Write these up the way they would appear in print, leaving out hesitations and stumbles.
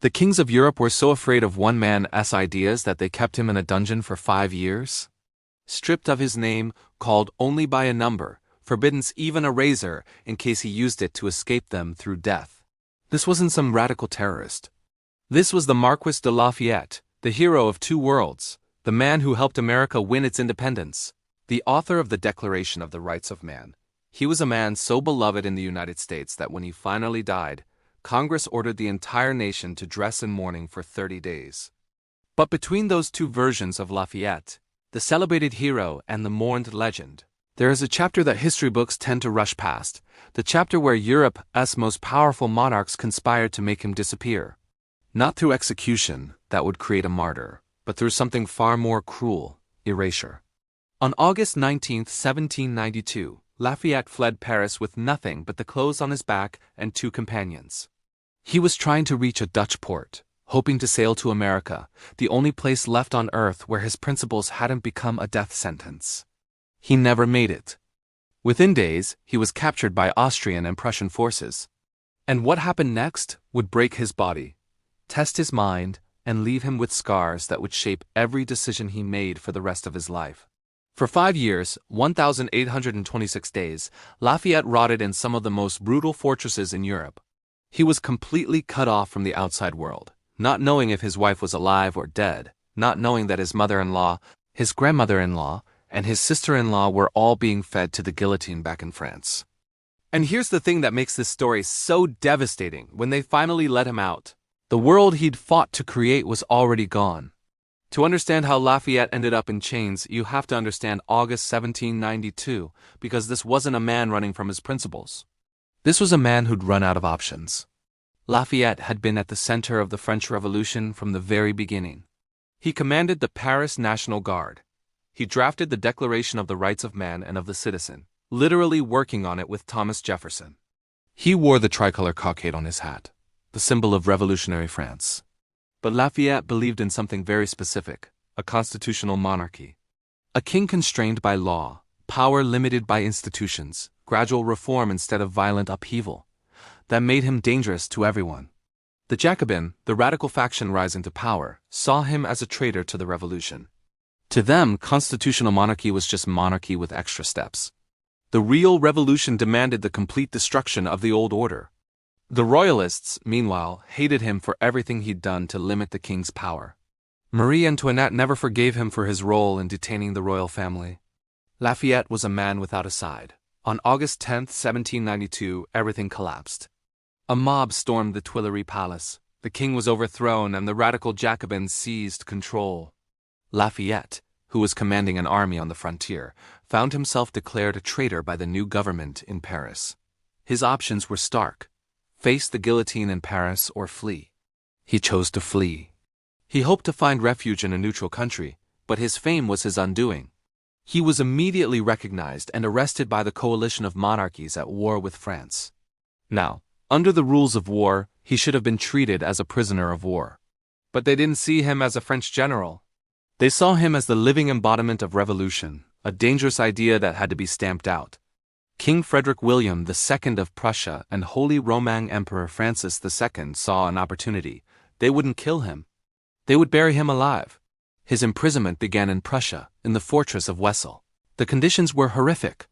The kings of Europe were so afraid of one man's ideas that they kept him in a dungeon for 5 years. Stripped of his name, called only by a number, forbidden even a razor in case he used it to escape them through death. This wasn't some radical terrorist. This was the Marquis de Lafayette, the hero of two worlds, the man who helped America win its independence, the author of the Declaration of the Rights of Man. He was a man so beloved in the United States that when he finally died, Congress ordered the entire nation to dress in mourning for 30 days. But between those two versions of Lafayette, the celebrated hero and the mourned legend, there is a chapter that history books tend to rush past, the chapter where Europe's most powerful monarchs conspired to make him disappear. Not through execution, that would create a martyr, but through something far more cruel, erasure. On August 19, 1792, Lafayette fled Paris with nothing but the clothes on his back and two companions. He was trying to reach a Dutch port, hoping to sail to America, the only place left on earth where his principles hadn't become a death sentence. He never made it. Within days, he was captured by Austrian and Prussian forces. And what happened next would break his body, test his mind, and leave him with scars that would shape every decision he made for the rest of his life. For 5 years, 1,826 days, Lafayette rotted in some of the most brutal fortresses in Europe. He was completely cut off from the outside world, not knowing if his wife was alive or dead, not knowing that his mother-in-law, his grandmother-in-law, and his sister-in-law were all being fed to the guillotine back in France. And here's the thing that makes this story so devastating: when they finally let him out, the world he'd fought to create was already gone. To understand how Lafayette ended up in chains, you have to understand August 1792, because this wasn't a man running from his principles. This was a man who'd run out of options. Lafayette had been at the center of the French Revolution from the very beginning. He commanded the Paris National Guard. He drafted the Declaration of the Rights of Man and of the Citizen, literally working on it with Thomas Jefferson. He wore the tricolor cockade on his hat, the symbol of revolutionary France. But Lafayette believed in something very specific: a constitutional monarchy. A king constrained by law, power limited by institutions, gradual reform instead of violent upheaval. That made him dangerous to everyone. The Jacobin, the radical faction rising to power, saw him as a traitor to the revolution. To them, constitutional monarchy was just monarchy with extra steps. The real revolution demanded the complete destruction of the old order. The royalists, meanwhile, hated him for everything he'd done to limit the king's power. Marie Antoinette never forgave him for his role in detaining the royal family. Lafayette was a man without a side. On August 10, 1792, everything collapsed. A mob stormed the Tuileries Palace. The king was overthrown and the radical Jacobins seized control. Lafayette, who was commanding an army on the frontier, found himself declared a traitor by the new government in Paris. His options were stark: face the guillotine in Paris or flee. He chose to flee. He hoped to find refuge in a neutral country, but his fame was his undoing. He was immediately recognized and arrested by the coalition of monarchies at war with France. Now, under the rules of war, he should have been treated as a prisoner of war. But they didn't see him as a French general. They saw him as the living embodiment of revolution, a dangerous idea that had to be stamped out. King Frederick William II of Prussia and Holy Roman Emperor Francis II saw an opportunity. They wouldn't kill him. They would bury him alive. His imprisonment began in Prussia, in the fortress of Wesel. The conditions were horrific.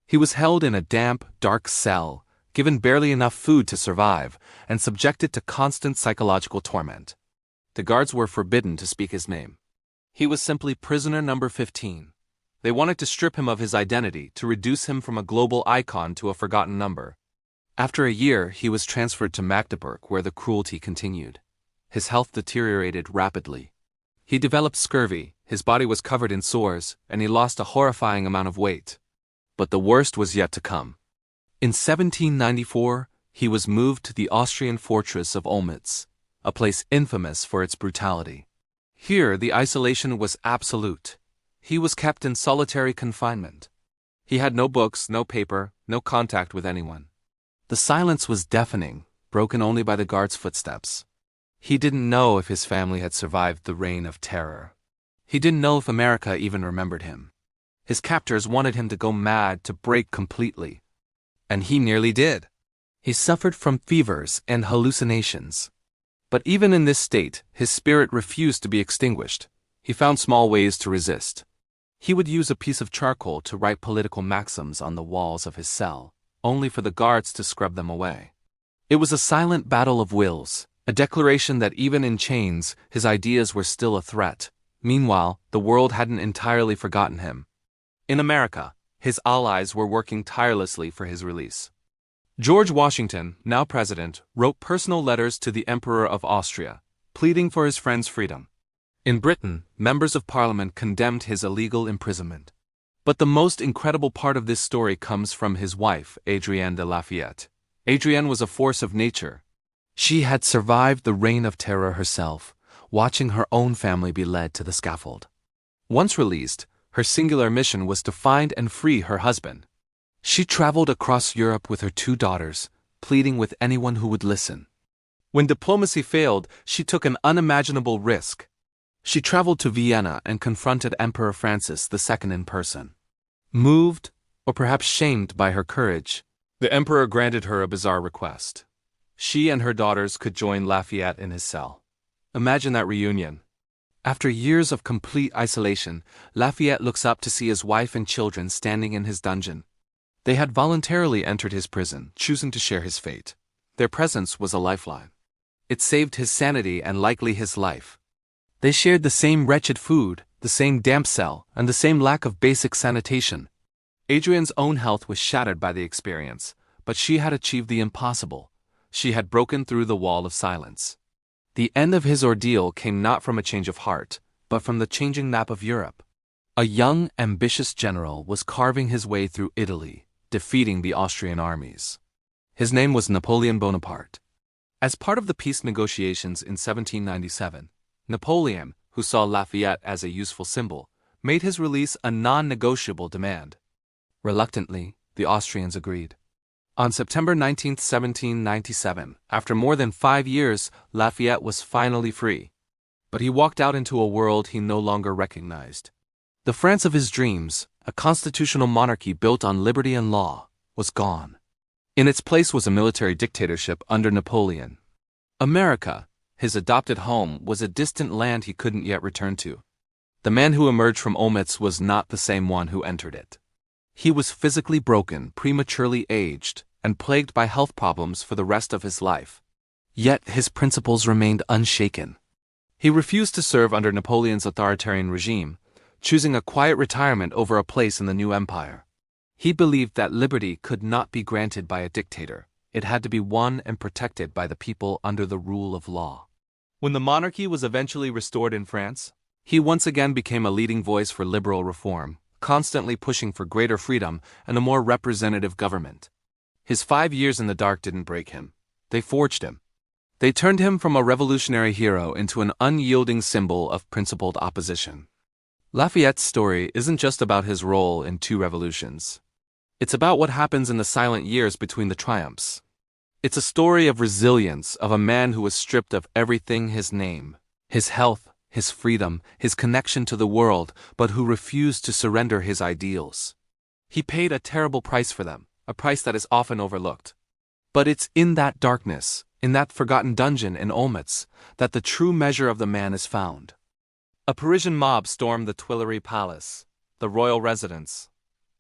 He was held in a damp, dark cell, given barely enough food to survive, and subjected to constant psychological torment. The guards were forbidden to speak his name. He was simply prisoner number 15. They wanted to strip him of his identity, to reduce him from a global icon to a forgotten number. After a year, he was transferred to Magdeburg, where the cruelty continued. His health deteriorated rapidly. He developed scurvy, his body was covered in sores, and he lost a horrifying amount of weight. But the worst was yet to come. In 1794, he was moved to the Austrian fortress of Olmütz, a place infamous for its brutality. Here, the isolation was absolute. He was kept in solitary confinement. He had no books, no paper, no contact with anyone. The silence was deafening, broken only by the guards' footsteps. He didn't know if his family had survived the reign of terror. He didn't know if America even remembered him. His captors wanted him to go mad, to break completely. And he nearly did. He suffered from fevers and hallucinations. But even in this state, his spirit refused to be extinguished. He found small ways to resist. He would use a piece of charcoal to write political maxims on the walls of his cell, only for the guards to scrub them away. It was a silent battle of wills, a declaration that even in chains, his ideas were still a threat. Meanwhile, the world hadn't entirely forgotten him. In America, his allies were working tirelessly for his release. George Washington, now president, wrote personal letters to the Emperor of Austria, pleading for his friend's freedom. In Britain, members of Parliament condemned his illegal imprisonment. But the most incredible part of this story comes from his wife, Adrienne de Lafayette. Adrienne was a force of nature. She had survived the Reign of Terror herself, watching her own family be led to the scaffold. Once released, her singular mission was to find and free her husband. She traveled across Europe with her 2 daughters, pleading with anyone who would listen. When diplomacy failed, she took an unimaginable risk. She traveled to Vienna and confronted Emperor Francis II in person. Moved, or perhaps shamed by her courage, the emperor granted her a bizarre request. She and her daughters could join Lafayette in his cell. Imagine that reunion. After years of complete isolation, Lafayette looks up to see his wife and children standing in his dungeon. They had voluntarily entered his prison, choosing to share his fate. Their presence was a lifeline. It saved his sanity and likely his life. They shared the same wretched food, the same damp cell, and the same lack of basic sanitation. Adrienne's own health was shattered by the experience, but she had achieved the impossible. She had broken through the wall of silence. The end of his ordeal came not from a change of heart, but from the changing map of Europe. A young, ambitious general was carving his way through Italy, defeating the Austrian armies. His name was Napoleon Bonaparte. As part of the peace negotiations in 1797, Napoleon, who saw Lafayette as a useful symbol, made his release a non-negotiable demand. Reluctantly, the Austrians agreed. On September 19, 1797, after more than 5 years, Lafayette was finally free. But he walked out into a world he no longer recognized. The France of his dreams, a constitutional monarchy built on liberty and law, was gone. In its place was a military dictatorship under Napoleon. America, his adopted home, was a distant land he couldn't yet return to. The man who emerged from Olmütz was not the same one who entered it. He was physically broken, prematurely aged, and plagued by health problems for the rest of his life. Yet his principles remained unshaken. He refused to serve under Napoleon's authoritarian regime, choosing a quiet retirement over a place in the new empire. He believed that liberty could not be granted by a dictator. It had to be won and protected by the people under the rule of law. When the monarchy was eventually restored in France, he once again became a leading voice for liberal reform, constantly pushing for greater freedom and a more representative government. His 5 years in the dark didn't break him. They forged him. They turned him from a revolutionary hero into an unyielding symbol of principled opposition. Lafayette's story isn't just about his role in 2 revolutions. It's about what happens in the silent years between the triumphs. It's a story of resilience of a man who was stripped of everything: his name, his health, his freedom, his connection to the world, but who refused to surrender his ideals. He paid a terrible price for them, a price that is often overlooked. But it's in that darkness, in that forgotten dungeon in Olmütz, that the true measure of the man is found. A Parisian mob stormed the Tuileries Palace, the royal residence.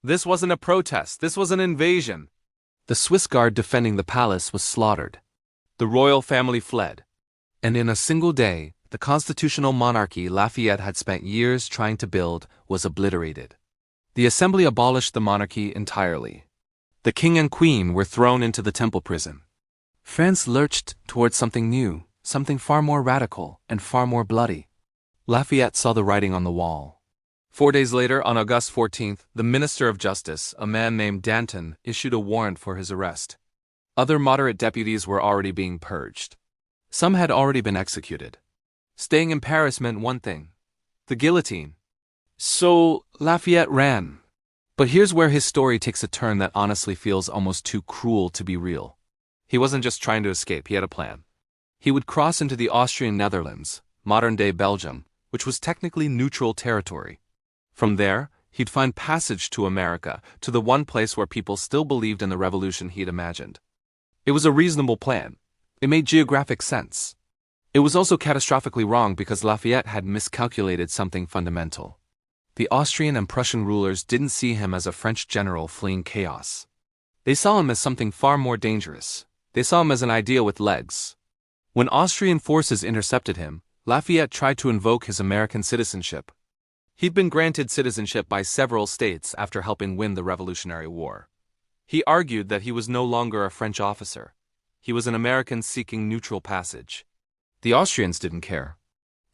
This wasn't a protest, this was an invasion. The Swiss guard defending the palace was slaughtered. The royal family fled. And in a single day, the constitutional monarchy Lafayette had spent years trying to build was obliterated. The assembly abolished the monarchy entirely. The king and queen were thrown into the Temple prison. France lurched towards something new, something far more radical and far more bloody. Lafayette saw the writing on the wall. 4 days later, on August 14th, the Minister of Justice, a man named Danton, issued a warrant for his arrest. Other moderate deputies were already being purged. Some had already been executed. Staying in Paris meant one thing: the guillotine. So Lafayette ran. But here's where his story takes a turn that honestly feels almost too cruel to be real. He wasn't just trying to escape, he had a plan. He would cross into the Austrian Netherlands, modern-day Belgium, which was technically neutral territory. From there, he'd find passage to America, to the one place where people still believed in the revolution he'd imagined. It was a reasonable plan. It made geographic sense. It was also catastrophically wrong because Lafayette had miscalculated something fundamental. The Austrian and Prussian rulers didn't see him as a French general fleeing chaos. They saw him as something far more dangerous. They saw him as an idea with legs. When Austrian forces intercepted him, Lafayette tried to invoke his American citizenship. He'd been granted citizenship by several states after helping win the Revolutionary War. He argued that he was no longer a French officer. He was an American seeking neutral passage. The Austrians didn't care.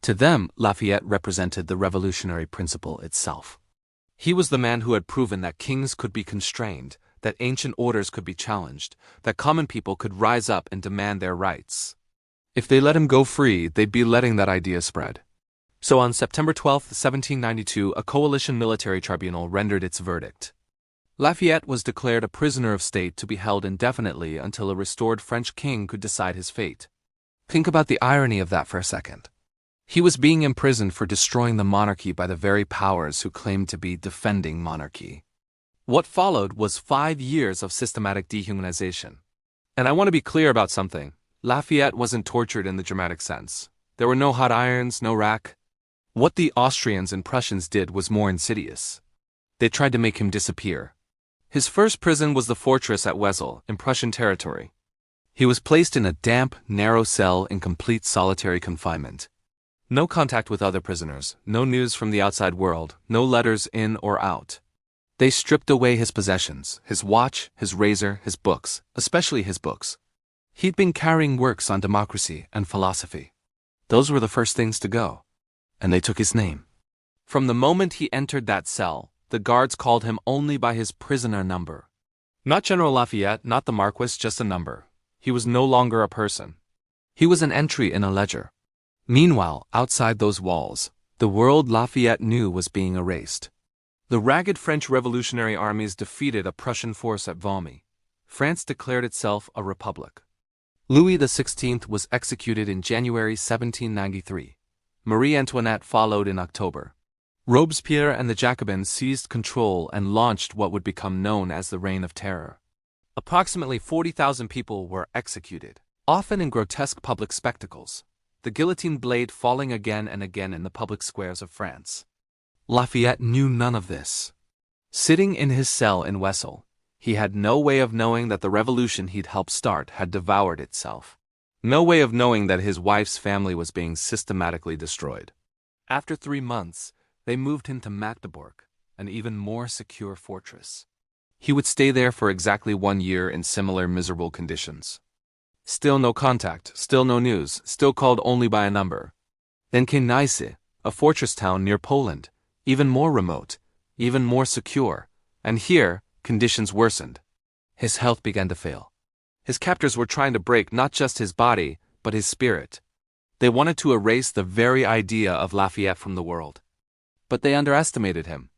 To them, Lafayette represented the revolutionary principle itself. He was the man who had proven that kings could be constrained, that ancient orders could be challenged, that common people could rise up and demand their rights. If they let him go free, they'd be letting that idea spread. So on September 12, 1792, a coalition military tribunal rendered its verdict. Lafayette was declared a prisoner of state to be held indefinitely until a restored French king could decide his fate. Think about the irony of that for a second. He was being imprisoned for destroying the monarchy by the very powers who claimed to be defending monarchy. What followed was 5 years of systematic dehumanization. And I want to be clear about something. Lafayette wasn't tortured in the dramatic sense. There were no hot irons, no rack. What the Austrians and Prussians did was more insidious. They tried to make him disappear. His first prison was the fortress at Wesel, in Prussian territory. He was placed in a damp, narrow cell in complete solitary confinement. No contact with other prisoners, no news from the outside world, no letters in or out. They stripped away his possessions, his watch, his razor, his books, especially his books. He'd been carrying works on democracy and philosophy. Those were the first things to go. And they took his name. From the moment he entered that cell, the guards called him only by his prisoner number. Not General Lafayette, not the Marquis, just a number. He was no longer a person. He was an entry in a ledger. Meanwhile, outside those walls, the world Lafayette knew was being erased. The ragged French revolutionary armies defeated a Prussian force at Valmy. France declared itself a republic. Louis XVI was executed in January 1793. Marie Antoinette followed in October. Robespierre and the Jacobins seized control and launched what would become known as the Reign of Terror. Approximately 40,000 people were executed, often in grotesque public spectacles, the guillotine blade falling again and again in the public squares of France. Lafayette knew none of this. Sitting in his cell in Wesel, he had no way of knowing that the revolution he'd helped start had devoured itself. No way of knowing that his wife's family was being systematically destroyed. After 3 months, they moved him to Magdeburg, an even more secure fortress. He would stay there for exactly 1 year in similar miserable conditions. Still no contact, still no news, still called only by a number. Then came Nice, a fortress town near Poland, even more remote, even more secure, and here, conditions worsened. His health began to fail. His captors were trying to break not just his body, but his spirit. They wanted to erase the very idea of Lafayette from the world. But they underestimated him.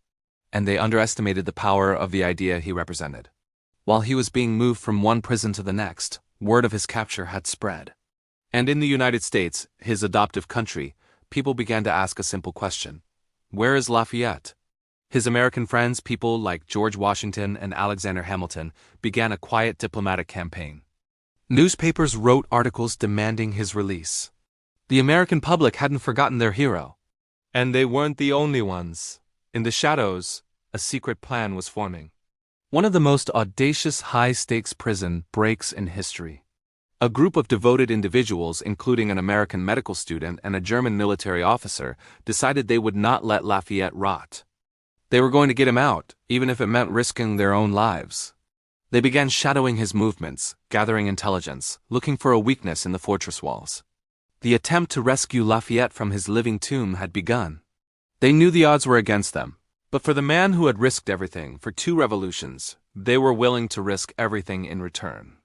And they underestimated the power of the idea he represented. While he was being moved from one prison to the next, word of his capture had spread. And in the United States, his adoptive country, people began to ask a simple question. Where is Lafayette? His American friends, people like George Washington and Alexander Hamilton, began a quiet diplomatic campaign. Newspapers wrote articles demanding his release. The American public hadn't forgotten their hero. And they weren't the only ones. In the shadows, a secret plan was forming. One of the most audacious high-stakes prison breaks in history. A group of devoted individuals, including an American medical student and a German military officer, decided they would not let Lafayette rot. They were going to get him out, even if it meant risking their own lives. They began shadowing his movements, gathering intelligence, looking for a weakness in the fortress walls. The attempt to rescue Lafayette from his living tomb had begun. They knew the odds were against them, but for the man who had risked everything for 2 revolutions, they were willing to risk everything in return.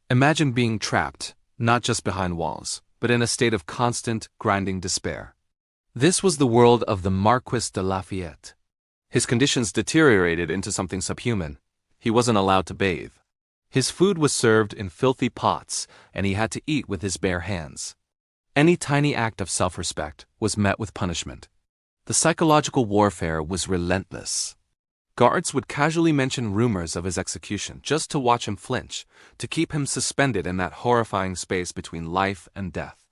Imagine being trapped, not just behind walls, but in a state of constant, grinding despair. This was the world of the Marquis de Lafayette. His conditions deteriorated into something subhuman. He wasn't allowed to bathe. His food was served in filthy pots, and he had to eat with his bare hands. Any tiny act of self-respect was met with punishment. The psychological warfare was relentless. Guards would casually mention rumors of his execution just to watch him flinch, to keep him suspended in that horrifying space between life and death.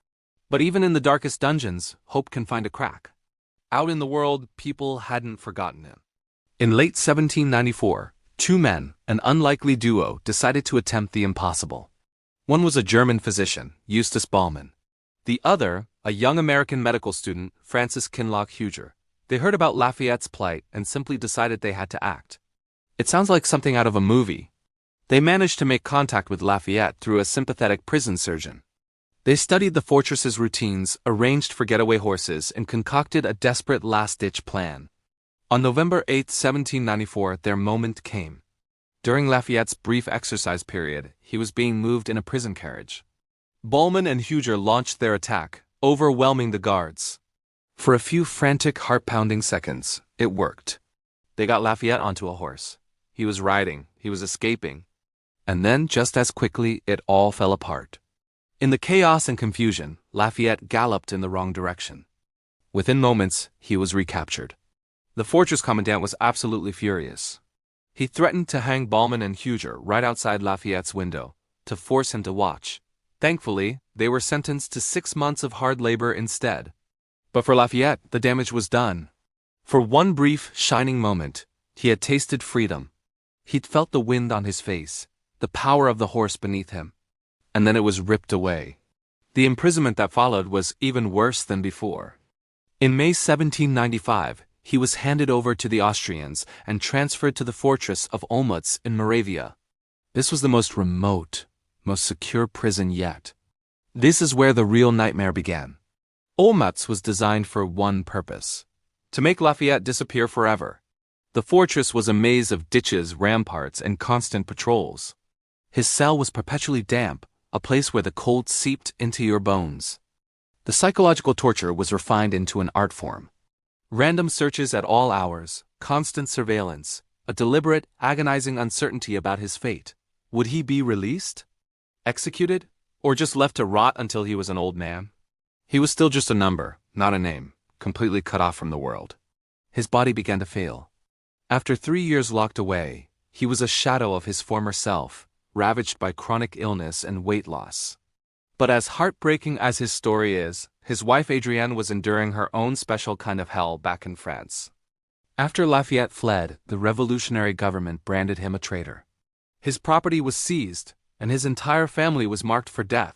But even in the darkest dungeons, hope can find a crack. Out in the world, people hadn't forgotten him. In late 1794, two men, an unlikely duo, decided to attempt the impossible. One was a German physician, Eustace Ballman. The other, a young American medical student, Francis Kinloch Huger. They heard about Lafayette's plight and simply decided they had to act. It sounds like something out of a movie. They managed to make contact with Lafayette through a sympathetic prison surgeon. They studied the fortress's routines, arranged for getaway horses, and concocted a desperate last-ditch plan. On November 8, 1794, their moment came. During Lafayette's brief exercise period, he was being moved in a prison carriage. Ballman and Huger launched their attack, overwhelming the guards. For a few frantic, heart-pounding seconds, it worked. They got Lafayette onto a horse. He was riding, he was escaping. And then, just as quickly, it all fell apart. In the chaos and confusion, Lafayette galloped in the wrong direction. Within moments, he was recaptured. The fortress commandant was absolutely furious. He threatened to hang Ballman and Huger right outside Lafayette's window, to force him to watch. Thankfully, they were sentenced to 6 months of hard labor instead. But for Lafayette, the damage was done. For one brief, shining moment, he had tasted freedom. He'd felt the wind on his face, the power of the horse beneath him. And then it was ripped away. The imprisonment that followed was even worse than before. In May 1795, he was handed over to the Austrians and transferred to the fortress of Olmütz in Moravia. This was the most remote, most secure prison yet. This is where the real nightmare began. Olmütz was designed for one purpose: to make Lafayette disappear forever. The fortress was a maze of ditches, ramparts, and constant patrols. His cell was perpetually damp, a place where the cold seeped into your bones. The psychological torture was refined into an art form. Random searches at all hours, constant surveillance, a deliberate, agonizing uncertainty about his fate. Would he be released? Executed? Or just left to rot until he was an old man? He was still just a number, not a name, completely cut off from the world. His body began to fail. After 3 years locked away, he was a shadow of his former self, ravaged by chronic illness and weight loss. But as heartbreaking as his story is, his wife Adrienne was enduring her own special kind of hell back in France. After Lafayette fled, the revolutionary government branded him a traitor. His property was seized, and his entire family was marked for death.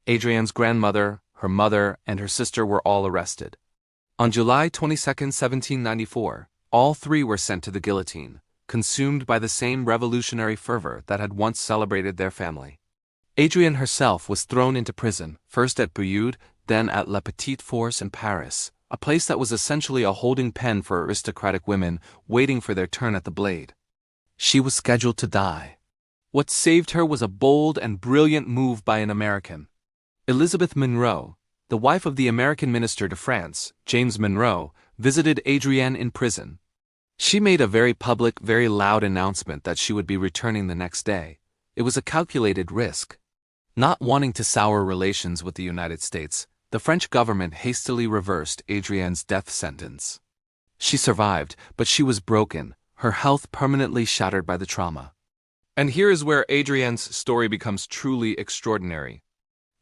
Adrienne's grandmother, her mother, and her sister were all arrested. On July 22, 1794, all three were sent to the guillotine, consumed by the same revolutionary fervor that had once celebrated their family. Adrienne herself was thrown into prison, first at Brioude, then at La Petite Fourche in Paris, a place that was essentially a holding pen for aristocratic women waiting for their turn at the blade. She was scheduled to die. What saved her was a bold and brilliant move by an American. Elizabeth Monroe, the wife of the American minister to France, James Monroe, visited Adrienne in prison. She made a very public, very loud announcement that she would be returning the next day. It was a calculated risk. Not wanting to sour relations with the United States, the French government hastily reversed Adrienne's death sentence. She survived, but she was broken, her health permanently shattered by the trauma. And here is where Adrienne's story becomes truly extraordinary.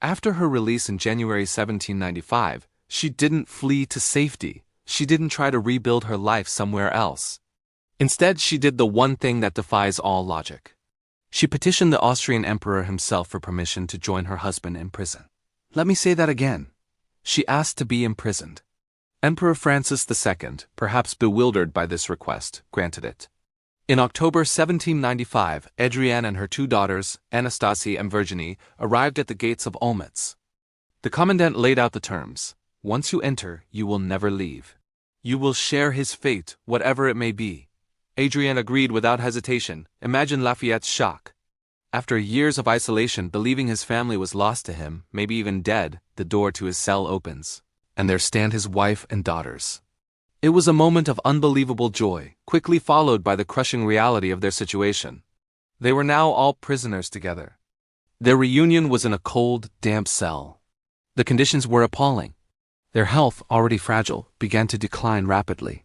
After her release in January 1795, she didn't flee to safety. She didn't try to rebuild her life somewhere else. Instead, she did the one thing that defies all logic. She petitioned the Austrian emperor himself for permission to join her husband in prison. Let me say that again. She asked to be imprisoned. Emperor Francis II, perhaps bewildered by this request, granted it. In October 1795, Adrienne and her 2 daughters, Anastasie and Virginie, arrived at the gates of Olmütz. The commandant laid out the terms. Once you enter, you will never leave. You will share his fate, whatever it may be. Adrienne agreed without hesitation. Imagine Lafayette's shock. After years of isolation, believing his family was lost to him, maybe even dead, the door to his cell opens. And there stand his wife and daughters. It was a moment of unbelievable joy, quickly followed by the crushing reality of their situation. They were now all prisoners together. Their reunion was in a cold, damp cell. The conditions were appalling. Their health, already fragile, began to decline rapidly.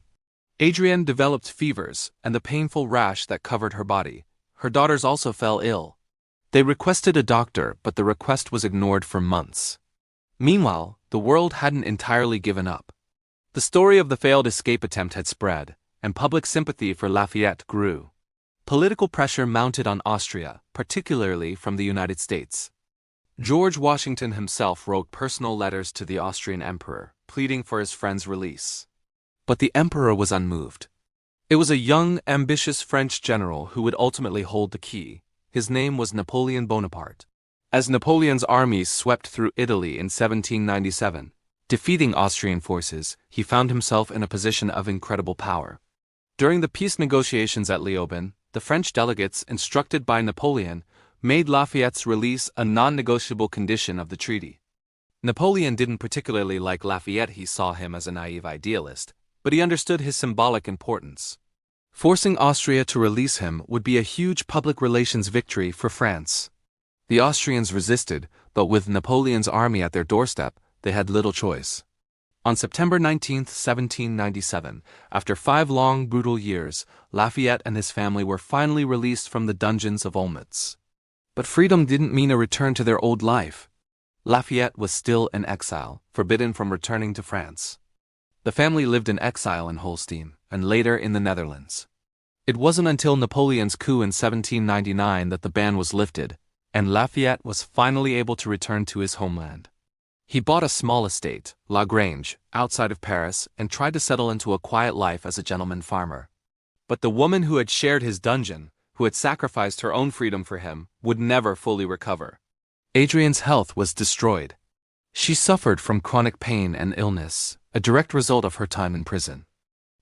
Adrienne developed fevers and the painful rash that covered her body. Her daughters also fell ill. They requested a doctor, but the request was ignored for months. Meanwhile, the world hadn't entirely given up. The story of the failed escape attempt had spread, and public sympathy for Lafayette grew. Political pressure mounted on Austria, particularly from the United States. George Washington himself wrote personal letters to the Austrian emperor, pleading for his friend's release. But the emperor was unmoved. It was a young, ambitious French general who would ultimately hold the key. His name was Napoleon Bonaparte. As Napoleon's armies swept through Italy in 1797, defeating Austrian forces, he found himself in a position of incredible power. During the peace negotiations at Leoben, the French delegates, instructed by Napoleon, made Lafayette's release a non-negotiable condition of the treaty. Napoleon didn't particularly like Lafayette. He saw him as a naive idealist, but he understood his symbolic importance. Forcing Austria to release him would be a huge public relations victory for France. The Austrians resisted, but with Napoleon's army at their doorstep, they had little choice. On September 19, 1797, after 5 long, brutal years, Lafayette and his family were finally released from the dungeons of Olmütz. But freedom didn't mean a return to their old life. Lafayette was still in exile, forbidden from returning to France. The family lived in exile in Holstein, and later in the Netherlands. It wasn't until Napoleon's coup in 1799 that the ban was lifted, and Lafayette was finally able to return to his homeland. He bought a small estate, La Grange, outside of Paris, and tried to settle into a quiet life as a gentleman farmer. But the woman who had shared his dungeon, who had sacrificed her own freedom for him, would never fully recover. Adrienne's health was destroyed. She suffered from chronic pain and illness, a direct result of her time in prison.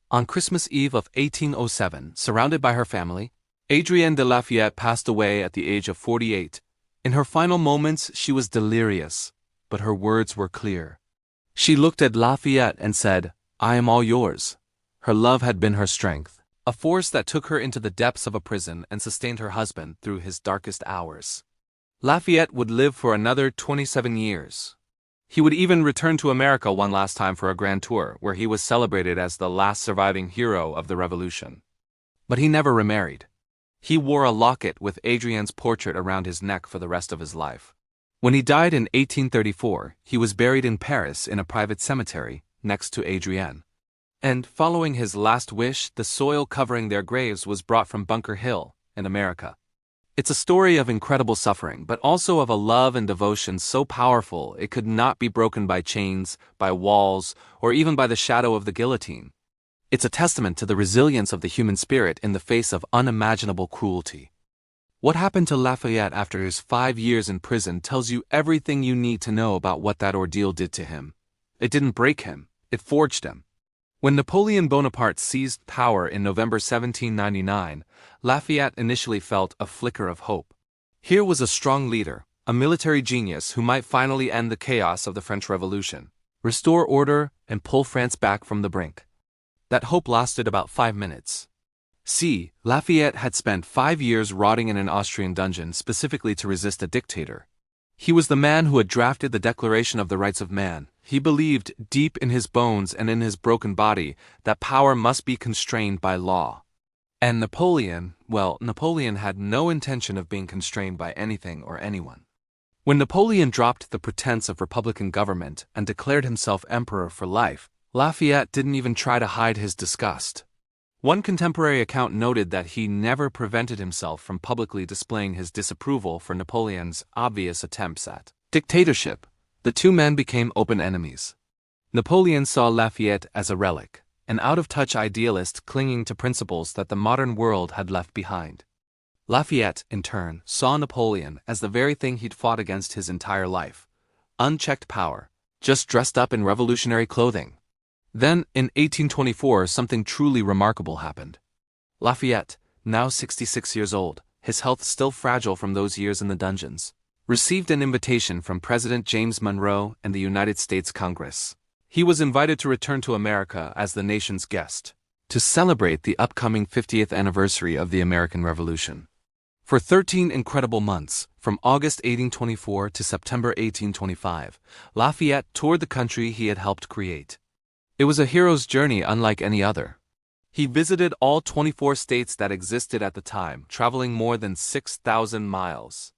On Christmas Eve of 1807, surrounded by her family, Adrienne de Lafayette passed away at the age of 48. In her final moments, she was delirious, but her words were clear. She looked at Lafayette and said, "I am all yours." Her love had been her strength, a force that took her into the depths of a prison and sustained her husband through his darkest hours. Lafayette would live for another 27 years. He would even return to America one last time for a grand tour, where he was celebrated as the last surviving hero of the Revolution. But he never remarried. He wore a locket with Adrienne's portrait around his neck for the rest of his life. When he died in 1834, he was buried in Paris in a private cemetery next to Adrienne. And following his last wish, the soil covering their graves was brought from Bunker Hill, in America. It's a story of incredible suffering, but also of a love and devotion so powerful it could not be broken by chains, by walls, or even by the shadow of the guillotine. It's a testament to the resilience of the human spirit in the face of unimaginable cruelty. What happened to Lafayette after his 5 years in prison tells you everything you need to know about what that ordeal did to him. It didn't break him, it forged him. When Napoleon Bonaparte seized power in November 1799, Lafayette initially felt a flicker of hope. Here was a strong leader, a military genius who might finally end the chaos of the French Revolution, restore order, and pull France back from the brink. That hope lasted about 5 minutes. See, Lafayette had spent 5 years rotting in an Austrian dungeon specifically to resist a dictator. He was the man who had drafted the Declaration of the Rights of Man. He believed, deep in his bones and in his broken body, that power must be constrained by law. And Napoleon had no intention of being constrained by anything or anyone. When Napoleon dropped the pretense of republican government and declared himself emperor for life, Lafayette didn't even try to hide his disgust. One contemporary account noted that he never prevented himself from publicly displaying his disapproval for Napoleon's obvious attempts at dictatorship. The two men became open enemies. Napoleon saw Lafayette as a relic, an out-of-touch idealist clinging to principles that the modern world had left behind. Lafayette, in turn, saw Napoleon as the very thing he'd fought against his entire life: unchecked power, just dressed up in revolutionary clothing. Then, in 1824, something truly remarkable happened. Lafayette, now 66 years old, his health still fragile from those years in the dungeons, received an invitation from President James Monroe and the United States Congress. He was invited to return to America as the nation's guest, to celebrate the upcoming 50th anniversary of the American Revolution. For 13 incredible months, from August 1824 to September 1825, Lafayette toured the country he had helped create. It was a hero's journey unlike any other. He visited all 24 states that existed at the time, traveling more than 6,000 miles.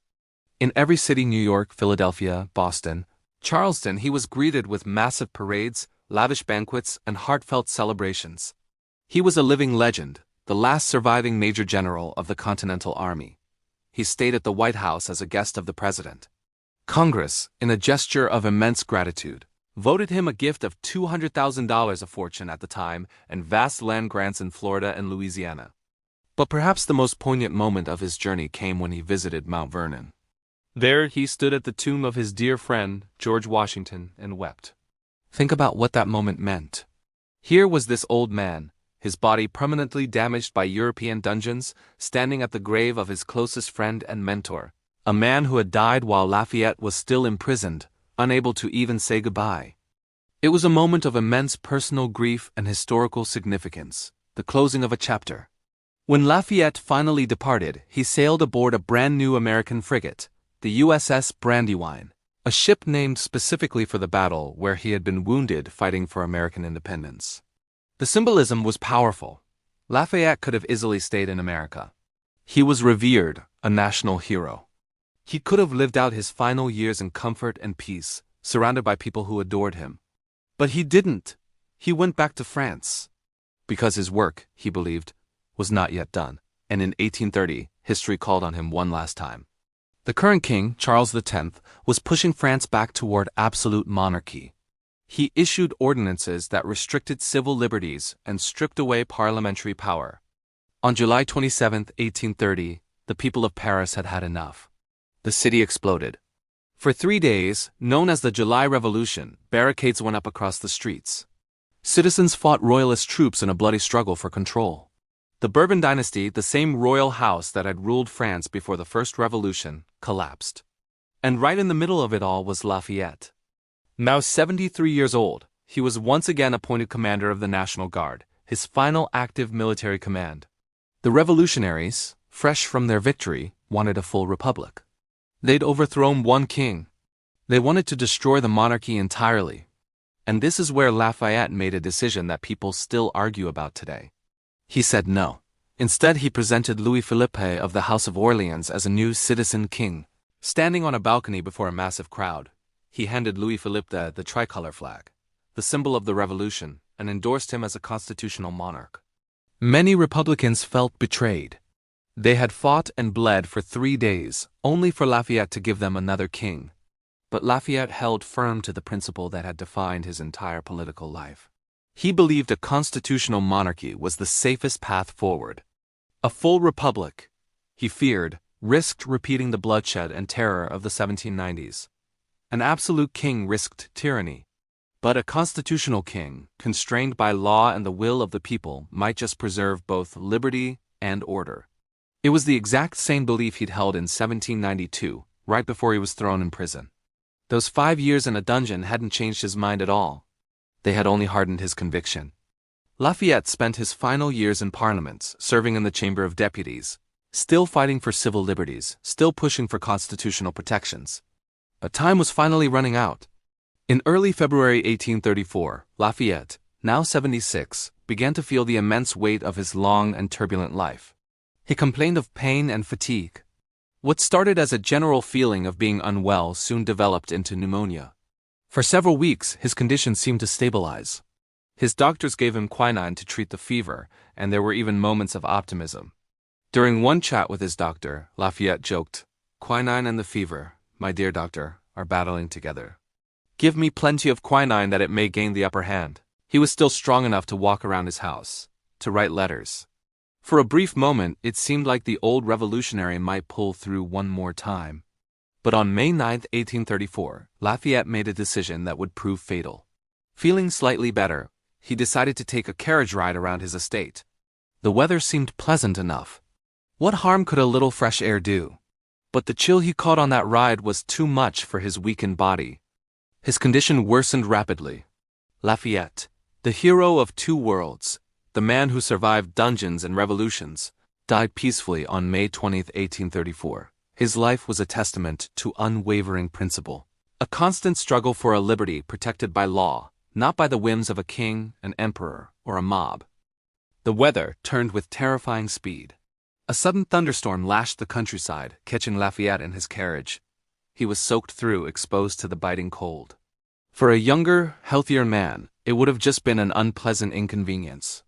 In every city, New York, Philadelphia, Boston, Charleston, he was greeted with massive parades, lavish banquets, and heartfelt celebrations. He was a living legend, the last surviving Major General of the Continental Army. He stayed at the White House as a guest of the president. Congress, in a gesture of immense gratitude, voted him a gift of $200,000, a fortune at the time, and vast land grants in Florida and Louisiana. But perhaps the most poignant moment of his journey came when he visited Mount Vernon. There he stood at the tomb of his dear friend, George Washington, and wept. Think about what that moment meant. Here was this old man, his body permanently damaged by European dungeons, standing at the grave of his closest friend and mentor, a man who had died while Lafayette was still imprisoned, unable to even say goodbye. It was a moment of immense personal grief and historical significance, the closing of a chapter. When Lafayette finally departed, he sailed aboard a brand new American frigate, the USS Brandywine, a ship named specifically for the battle where he had been wounded fighting for American independence. The symbolism was powerful. Lafayette could have easily stayed in America. He was revered, a national hero. He could have lived out his final years in comfort and peace, surrounded by people who adored him. But he didn't. He went back to France. Because his work, he believed, was not yet done, and in 1830, history called on him one last time. The current king, Charles X, was pushing France back toward absolute monarchy. He issued ordinances that restricted civil liberties and stripped away parliamentary power. On July 27, 1830, the people of Paris had had enough. The city exploded. For 3 days, known as the July Revolution, barricades went up across the streets. Citizens fought royalist troops in a bloody struggle for control. The Bourbon dynasty, the same royal house that had ruled France before the First Revolution, collapsed. And right in the middle of it all was Lafayette. Now 73 years old, he was once again appointed commander of the National Guard, his final active military command. The revolutionaries, fresh from their victory, wanted a full republic. They'd overthrown one king. They wanted to destroy the monarchy entirely. And this is where Lafayette made a decision that people still argue about today. He said no. Instead, he presented Louis Philippe of the House of Orleans as a new citizen king. Standing on a balcony before a massive crowd, he handed Louis Philippe the tricolor flag, the symbol of the revolution, and endorsed him as a constitutional monarch. Many Republicans felt betrayed. They had fought and bled for 3 days, only for Lafayette to give them another king. But Lafayette held firm to the principle that had defined his entire political life. He believed a constitutional monarchy was the safest path forward. A full republic, he feared, risked repeating the bloodshed and terror of the 1790s. An absolute king risked tyranny. But a constitutional king, constrained by law and the will of the people, might just preserve both liberty and order. It was the exact same belief he'd held in 1792, right before he was thrown in prison. Those 5 years in a dungeon hadn't changed his mind at all. They had only hardened his conviction. Lafayette spent his final years in parliaments, serving in the Chamber of Deputies, still fighting for civil liberties, still pushing for constitutional protections. But time was finally running out. In early February 1834, Lafayette, now 76, began to feel the immense weight of his long and turbulent life. He complained of pain and fatigue. What started as a general feeling of being unwell soon developed into pneumonia. For several weeks, his condition seemed to stabilize. His doctors gave him quinine to treat the fever, and there were even moments of optimism. During one chat with his doctor, Lafayette joked, "Quinine and the fever, my dear doctor, are battling together. Give me plenty of quinine that it may gain the upper hand." He was still strong enough to walk around his house, to write letters. For a brief moment, it seemed like the old revolutionary might pull through one more time. But on May 9, 1834, Lafayette made a decision that would prove fatal. Feeling slightly better, he decided to take a carriage ride around his estate. The weather seemed pleasant enough. What harm could a little fresh air do? But the chill he caught on that ride was too much for his weakened body. His condition worsened rapidly. Lafayette, the hero of 2 worlds, the man who survived dungeons and revolutions, died peacefully on May 20, 1834. His life was a testament to unwavering principle, a constant struggle for a liberty protected by law, not by the whims of a king, an emperor, or a mob. The weather turned with terrifying speed. A sudden thunderstorm lashed the countryside, catching Lafayette in his carriage. He was soaked through, exposed to the biting cold. For a younger, healthier man, it would have just been an unpleasant inconvenience.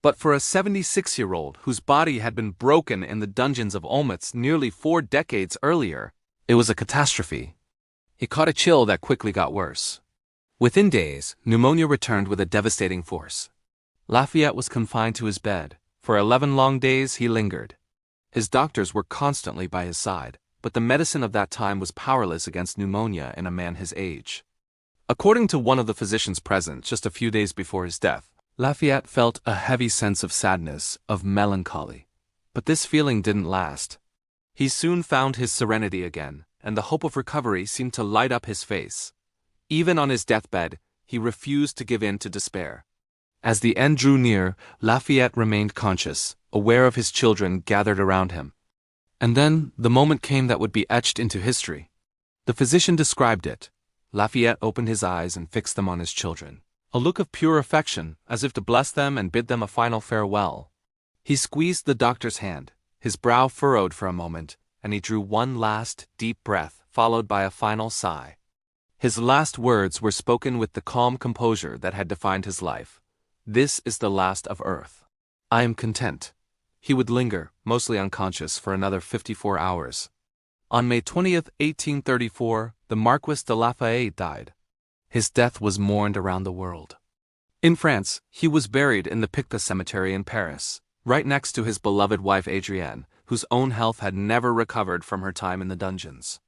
But for a 76-year-old whose body had been broken in the dungeons of Olmütz nearly 4 decades earlier, it was a catastrophe. He caught a chill that quickly got worse. Within days, pneumonia returned with a devastating force. Lafayette was confined to his bed. For 11 long days he lingered. His doctors were constantly by his side, but the medicine of that time was powerless against pneumonia in a man his age. According to one of the physicians present just a few days before his death, Lafayette felt a heavy sense of sadness, of melancholy. But this feeling didn't last. He soon found his serenity again, and the hope of recovery seemed to light up his face. Even on his deathbed, he refused to give in to despair. As the end drew near, Lafayette remained conscious, aware of his children gathered around him. And then, the moment came that would be etched into history. The physician described it. Lafayette opened his eyes and fixed them on his children. A look of pure affection, as if to bless them and bid them a final farewell. He squeezed the doctor's hand, his brow furrowed for a moment, and he drew one last, deep breath, followed by a final sigh. His last words were spoken with the calm composure that had defined his life. "This is the last of earth. I am content." He would linger, mostly unconscious, for another 54 hours. On May 20th, 1834, the Marquis de Lafayette died. His death was mourned around the world. In France, he was buried in the Picpus Cemetery in Paris, right next to his beloved wife Adrienne, whose own health had never recovered from her time in the dungeons.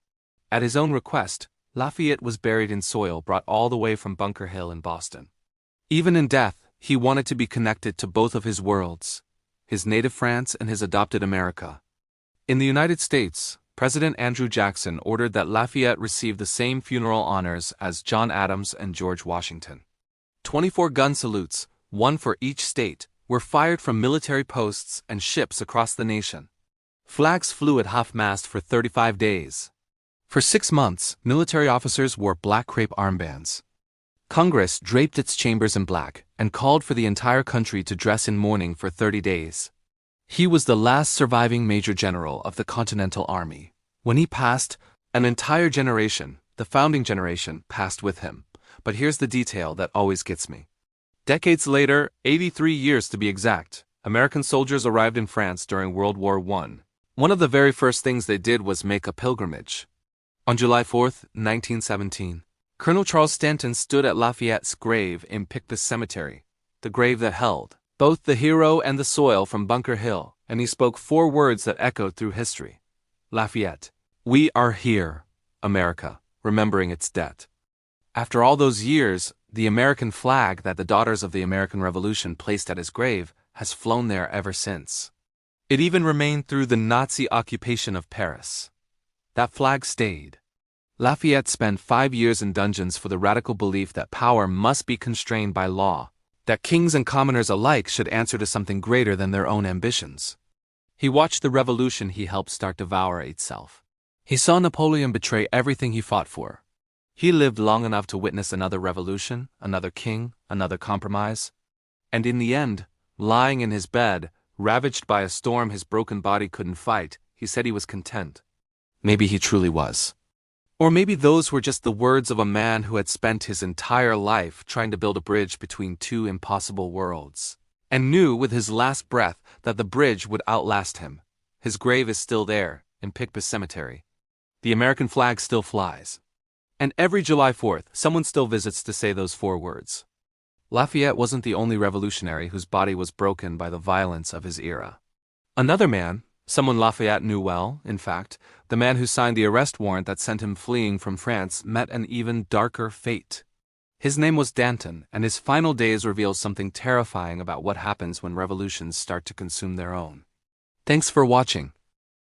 At his own request, Lafayette was buried in soil brought all the way from Bunker Hill in Boston. Even in death, he wanted to be connected to both of his worlds, his native France and his adopted America. In the United States, President Andrew Jackson ordered that Lafayette receive the same funeral honors as John Adams and George Washington. 24 gun salutes, one for each state, were fired from military posts and ships across the nation. Flags flew at half-mast for 35 days. For 6 months, military officers wore black crepe armbands. Congress draped its chambers in black and called for the entire country to dress in mourning for 30 days. He was the last surviving Major General of the Continental Army. When he passed, an entire generation, the founding generation, passed with him. But here's the detail that always gets me. Decades later, 83 years to be exact, American soldiers arrived in France during World War I. One of the very first things they did was make a pilgrimage. On July 4th, 1917, Colonel Charles Stanton stood at Lafayette's grave in Picpus Cemetery, the grave that held both the hero and the soil from Bunker Hill, and he spoke 4 words that echoed through history. Lafayette, we are here, America, remembering its debt. After all those years, the American flag that the Daughters of the American Revolution placed at his grave has flown there ever since. It even remained through the Nazi occupation of Paris. That flag stayed. Lafayette spent 5 years in dungeons for the radical belief that power must be constrained by law, that kings and commoners alike should answer to something greater than their own ambitions. He watched the revolution he helped start devour itself. He saw Napoleon betray everything he fought for. He lived long enough to witness another revolution, another king, another compromise. And in the end, lying in his bed, ravaged by a storm his broken body couldn't fight, he said he was content. Maybe he truly was. Or maybe those were just the words of a man who had spent his entire life trying to build a bridge between 2 impossible worlds, and knew with his last breath that the bridge would outlast him. His grave is still there, in Picpus Cemetery. The American flag still flies. And every July 4th, someone still visits to say those 4 words. Lafayette wasn't the only revolutionary whose body was broken by the violence of his era. Another man, someone Lafayette knew well, in fact, the man who signed the arrest warrant that sent him fleeing from France, met an even darker fate. His name was Danton, and his final days reveal something terrifying about what happens when revolutions start to consume their own. Thanks for watching.